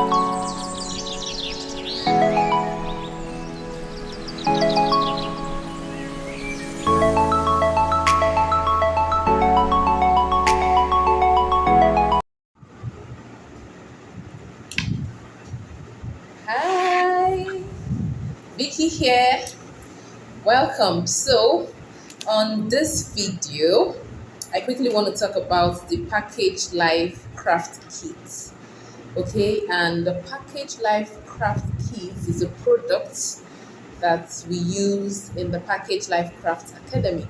Hi, Vicky here. Welcome. So, on this video, I quickly want to talk about the Package Life Craft Kit. Okay, and the Package Life Craft Kit is a product that we use in the Package Life Craft Academy.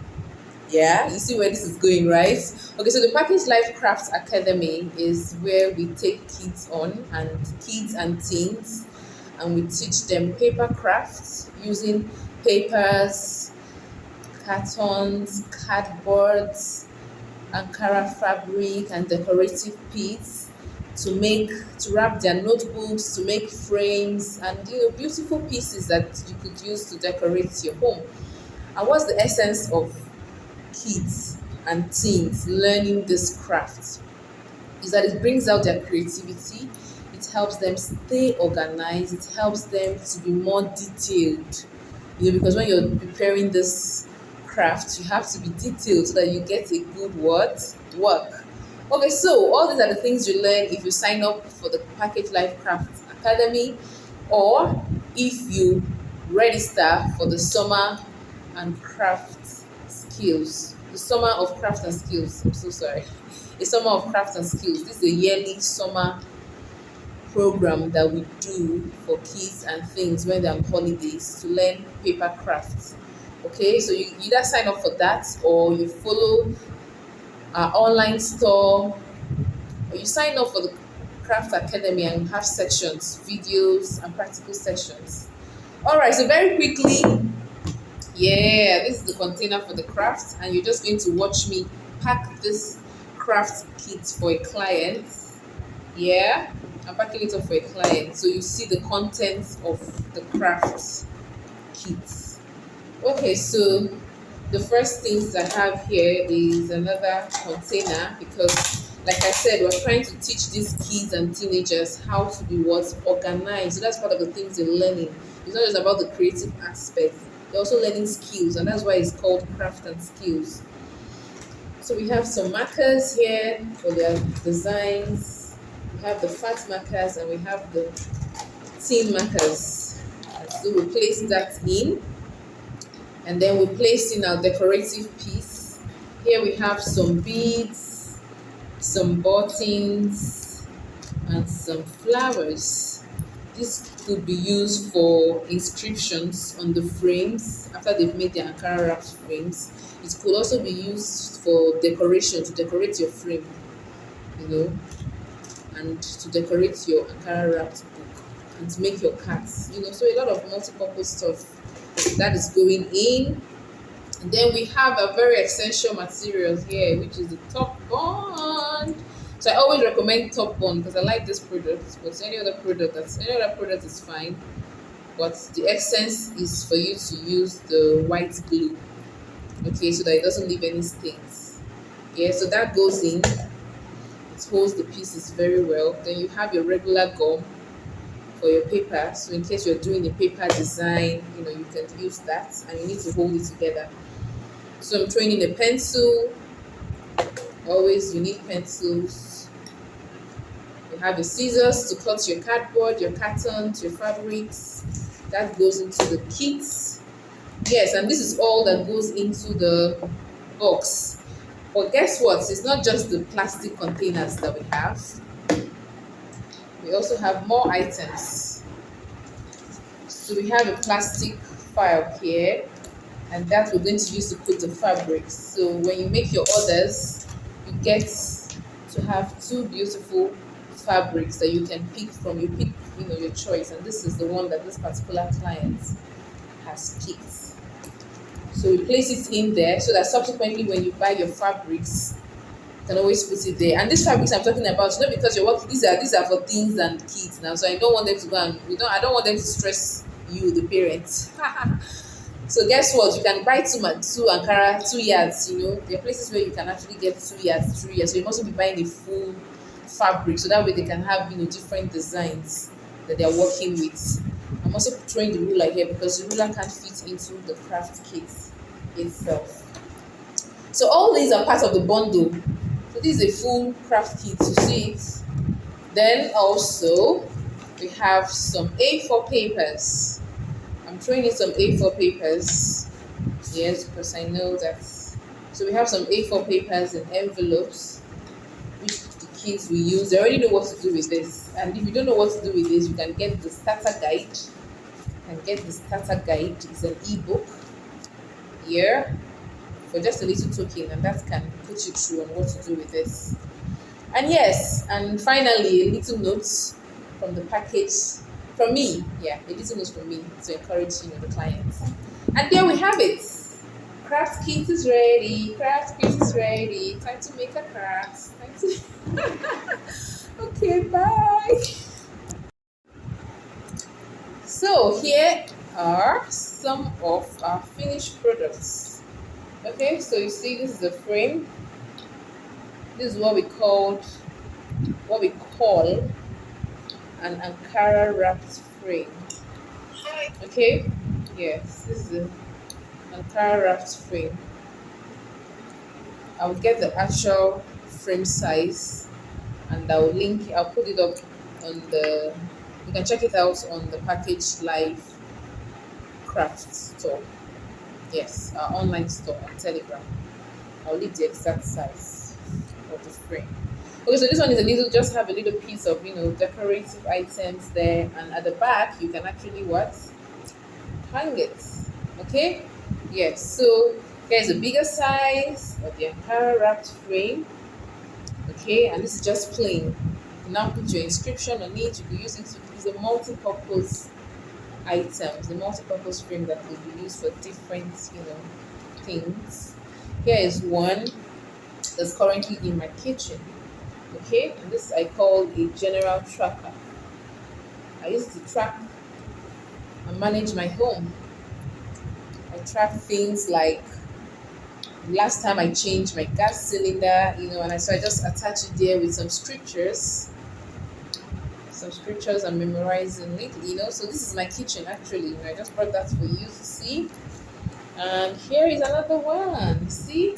Yeah, you see where this is going, right? Okay, so the Package Life Crafts Academy is where we take kids and teens, and we teach them paper crafts using papers, cartons, cardboards, Ankara fabric, and decorative beads to wrap their notebooks, to make frames, and beautiful pieces that you could use to decorate your home. And what's the essence of kids and teens learning this craft is that it brings out their creativity, it helps them stay organized, it helps them to be more detailed. Because when you're preparing this craft, you have to be detailed so that you get a good work. Okay, so all these are the things you learn if you sign up for the Package Life Craft Academy, or if you register for the summer and craft skills. The summer of craft and skills. I'm so sorry. A summer of craft and skills. This is a yearly summer program that we do for kids and things when they're on holidays to learn paper crafts. Okay, so you either sign up for that, or you follow our online store, or you sign up for the Craft Academy and have sections, videos, and practical sessions. All right, so very quickly, yeah, this is the container for the craft, and you're just going to watch me pack this craft kit for a client. Yeah, I'm packing it up for a client, so you see the contents of the craft kit. Okay, so the first things I have here is another container because, like I said, we're trying to teach these kids and teenagers how to be organized. So that's part of the things they're learning. It's not just about the creative aspect, they're also learning skills, and that's why it's called craft and skills. So we have some markers here for their designs. We have the fat markers and we have the thin markers. So we place that in, and then we place in our decorative piece. Here we have some beads, some buttons, and some flowers. This could be used for inscriptions on the frames after they've made the Ankara wrapped frames. It could also be used for decoration, to decorate your frame, you know, and to decorate your Ankara wrapped book, and to make your cards, so a lot of multi-purpose stuff that is going in. And then we have a very essential material here, which is the top bond. So I always recommend top bond because I like this product, but any other product is fine. But the essence is for you to use the white glue, okay, so that it doesn't leave any stains. Yeah, so that goes in. It holds the pieces very well. Then you have your regular gum for your paper. So in case you're doing a paper design, you can use that, and you need to hold it together. So I'm throwing in a pencil. Always you need pencils. You have your scissors to cut your cardboard, your cartons, your fabrics. That goes into the kits. Yes, and this is all that goes into the box. But guess what? It's not just the plastic containers that we have. We also have more items. So we have a plastic file here, and that we're going to use to put the fabrics. So when you make your orders, you get to have two beautiful fabrics that you can pick from. You pick, your choice, and this is the one that this particular client has picked. So we place it in there so that subsequently when you buy your fabrics, you can always put it there. And these fabrics I'm talking about, not because you're working, these are for teens and kids now. So I don't want them to go and I don't want them to stress you, the parents. So guess what? You can buy two Ankara, 2 yards. There are places where you can actually get 2 yards, 3 yards. So you must be buying a full fabric, so that way they can have different designs that they are working with. I'm also throwing the ruler here because the ruler can't fit into the craft kit itself. So all these are part of the bundle. So this is a full craft kit, you see it. Then also we have some A4 papers. I'm throwing in some A4 papers. Yes, because I know that. So we have some A4 papers and envelopes, which the kids will use. They already know what to do with this. And if you don't know what to do with this, you can get the starter guide. You can get the starter guide. It's an ebook here for just a little token, and that can put you through on what to do with this. And yes, and finally, a little note from the package from me. Yeah, a little note from me to encourage the clients. And there we have it. Craft kit is ready. Craft kit is ready. Time to make a craft. Time to. Okay, bye. So here are some of our finished products. Okay, so you see, this is the frame. This is what we call an Ankara wrapped frame. Okay, yes, this is the Ankara wrapped frame. I'll get the actual frame size and I'll put it up on the, you can check it out on the Package Live craft store. Yes, our online store on Telegram. I'll leave the exact size of the frame. Okay, so this one is a little, just have a little piece of, decorative items there, and at the back you can actually what? Hang it. Okay? Yes, so here's a bigger size of the Ankara wrapped frame. Okay, and this is just plain. You now put your inscription on it. You can use it to use a multi-purpose items, the multi-purpose frame that will be used for different, things. Here is one that's currently in my kitchen. Okay, and this I call a general tracker. I use it to track and manage my home. I track things like last time I changed my gas cylinder, and so I just attach it there with some scriptures. Some scriptures I'm memorizing it, So this is my kitchen actually. I just brought that for you to see. And here is another one. See?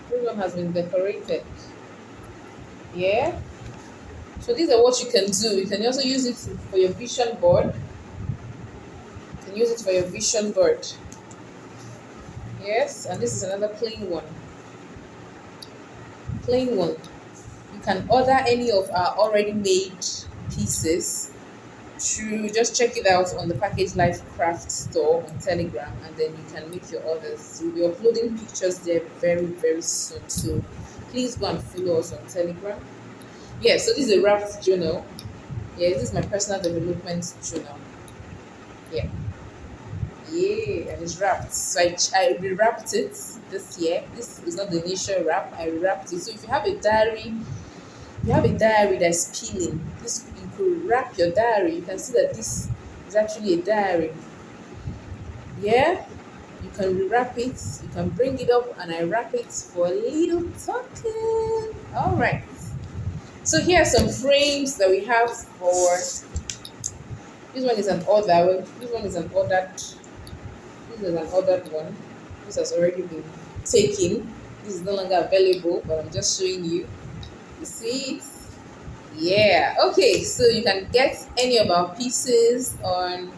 This one has been decorated. Yeah. So these are what you can do. You can also use it for your vision board. You can use it for your vision board. Yes, and this is another plain one. Plain one. You can order any of our already made pieces through, just check it out on the Package Life Craft store on Telegram, and then you can make your orders. We'll be uploading pictures there very, very soon. So please go and follow us on Telegram. Yeah, so this is a wrapped journal. Yeah, this is my personal development journal. Yeah. Yeah, and it's wrapped. So I rewrapped it this year. This is not the initial wrap. I rewrapped it. So if you have a diary, that's peeling, this you could wrap your diary. You can see that this is actually a diary. Yeah, you can rewrap it. You can bring it up, and I wrap it for a little token. All right. So here are some frames that we have for. This one is an order. This one is an ordered. This is an ordered one. This has already been taken. This is no longer available, but I'm just showing you. You see it? Yeah. Okay, so you can get any of our pieces on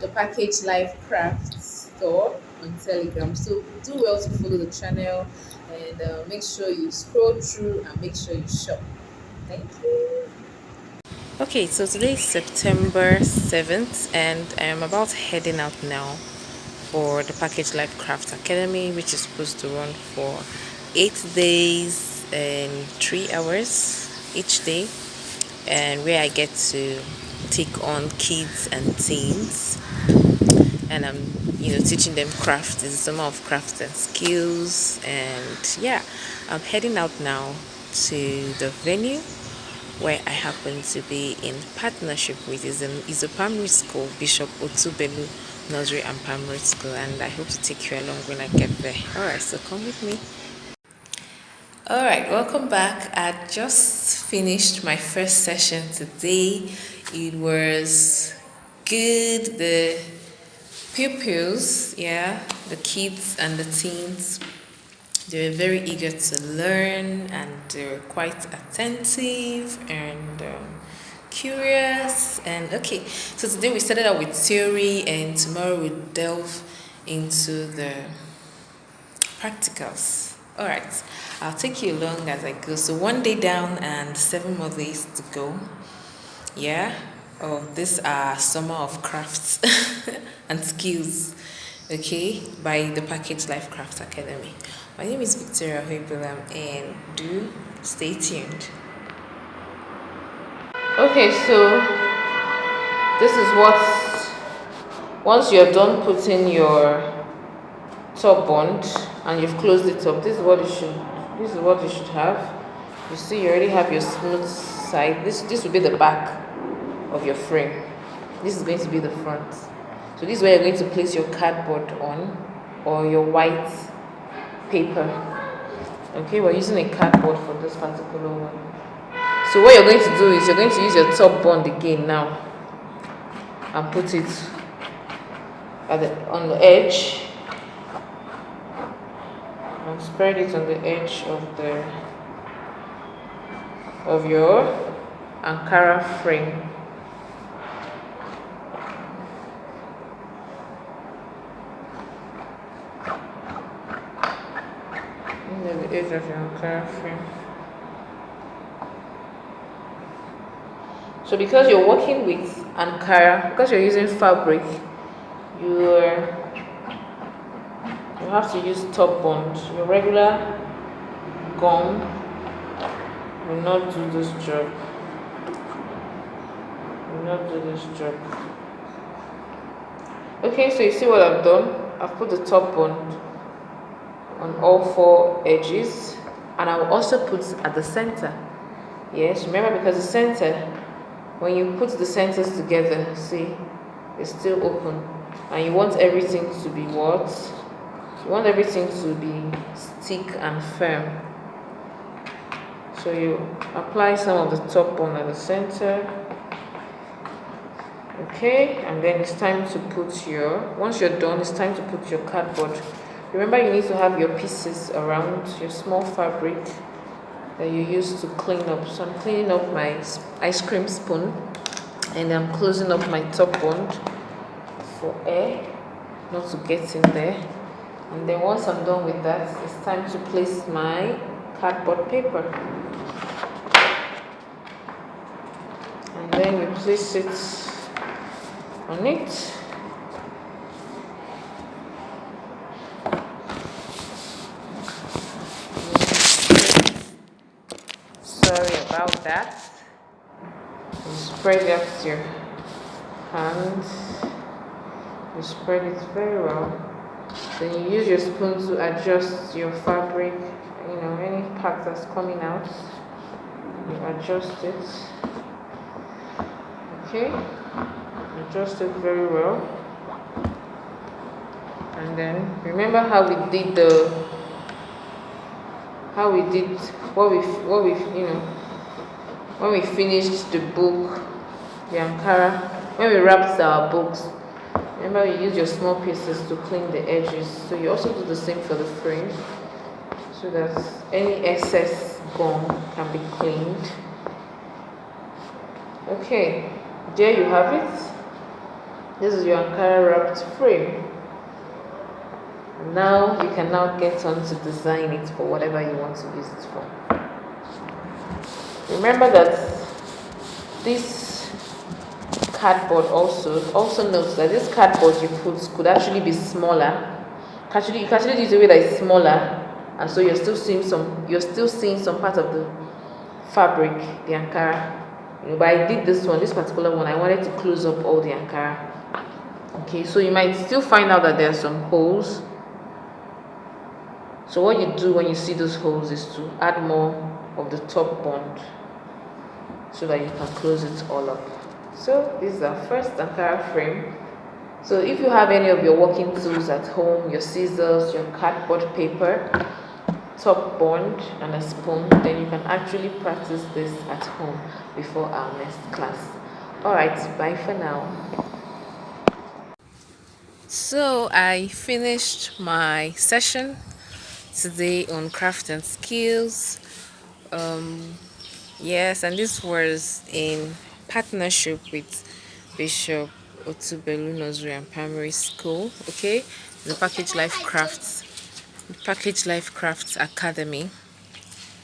the Package Life Craft store on Telegram. So do well to follow the channel, and make sure you scroll through and make sure you shop. Thank you. Okay, so today is September 7th, and I am about heading out now for the Package Life Craft Academy, which is supposed to run for 8 days and 3 hours each day, and where I get to take on kids and teens, and I'm teaching them craft. It's a summer of craft and skills, and yeah, I'm heading out now to the venue where I happen to be in partnership with is a primary school, Bishop Otubelu Nursery and Primary School, and I hope to take you along when I get there. Alright, so come with me. All right, welcome back. I just finished my first session today. It was good. The pupils, yeah, the kids and the teens, they were very eager to learn and they were quite attentive and curious. And okay, so today we started out with theory, and tomorrow we'll delve into the practicals. All right, I'll take you along as I go. So one day down and 7 more days to go. Yeah. Oh, this are summer of crafts and skills. Okay, by the Package Life Craft Academy. My name is Victoria Hoibulam, and do stay tuned. Okay, so this is what, once you're done putting your top bond and you've closed it up, this is what you should have. You see, you already have your smooth side. This will be the back of your frame. This is going to be the front. So this is where you're going to place your cardboard on, or your white paper. Okay, we're using a cardboard for this particular one. So what you're going to do is you're going to use your top bond again now and put it on the edge, and spread it on the edge of your Ankara frame. The edge of your Ankara frame. So because you're working with Ankara, because you're using fabric, you have to use top bond. Your regular gum will not do this job. Will not do this job. Okay, so you see what I've done? I've put the top bond on all 4 edges, and I will also put at the center. Yes, remember, because the center, when you put the centers together, see, it's still open, and you want everything to be what? You want everything to be stick and firm. So you apply some of the top bond at the center. Okay, and then it's time to put once you're done, it's time to put your cardboard. Remember, you need to have your pieces around, your small fabric that you use to clean up. So I'm cleaning up my ice cream spoon, and I'm closing up my top bond for air not to get in there. And then once I'm done with that, it's time to place my cardboard paper. And then we place it on it. Sorry about that. You spread it with your hand. You spread it very well. Then you use your spoon to adjust your fabric, any part that's coming out. You adjust it. Okay? Adjust it very well. And then remember how we did when we finished the book, the Ankara, when we wrapped our books. Remember, you use your small pieces to clean the edges. So you also do the same for the frame, so that any excess gum can be cleaned. Okay, there you have it. This is your Ankara wrapped frame. Now you can now get on to design it for whatever you want to use it for. Remember that this cardboard also notes that this cardboard you put could actually be smaller. You can actually use a way that is smaller, and so you're still seeing some part of the fabric, the Ankara. But I did this particular one, I wanted to close up all the Ankara. Okay, so you might still find out that there are some holes. So what you do when you see those holes is to add more of the top bond so that you can close it all up. So this is our first Ankara frame. So if you have any of your working tools at home, your scissors, your cardboard paper, top bond and a spoon, then you can actually practice this at home before our next class. All right, bye for now. So I finished my session today on craft and skills. Yes, and this was in partnership with Bishop Otubelu Nursery and Primary School. Okay, the Package Life Crafts Academy,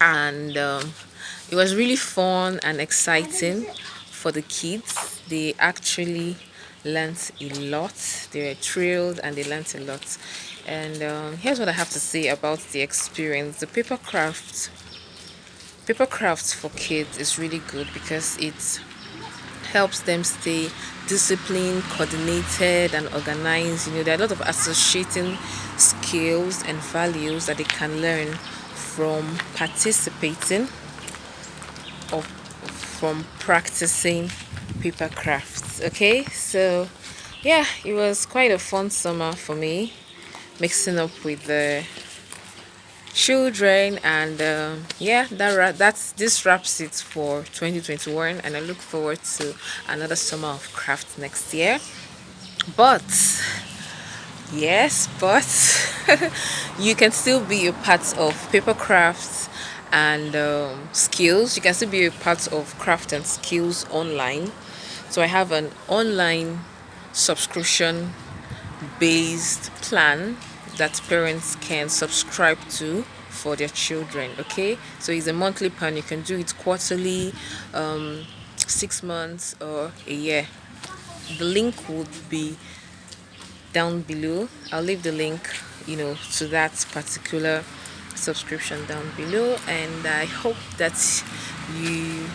and it was really fun and exciting for the kids. They actually learnt a lot. They were thrilled and they learnt a lot. And here's what I have to say about the experience. The paper crafts for kids is really good because it helps them stay disciplined, coordinated, and organized. There are a lot of associating skills and values that they can learn from participating or from practicing paper crafts. Okay, so yeah, it was quite a fun summer for me, mixing up with the children, and yeah, that's this wraps it for 2021, and I look forward to another summer of craft next year. But yes, but you can still be a part of paper crafts and skills. You can still be a part of craft and skills online. So I have an online subscription based plan that parents can subscribe to for their children. Okay, so it's a monthly plan. You can do it quarterly, 6 months, or a year. The link would be down below. I'll leave the link, to that particular subscription down below, and I hope that you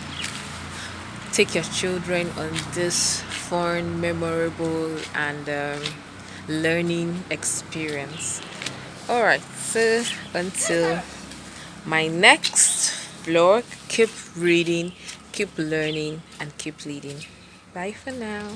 take your children on this fun, memorable, and learning experience. All right, so until my next vlog, keep reading, keep learning, and keep leading. Bye for now.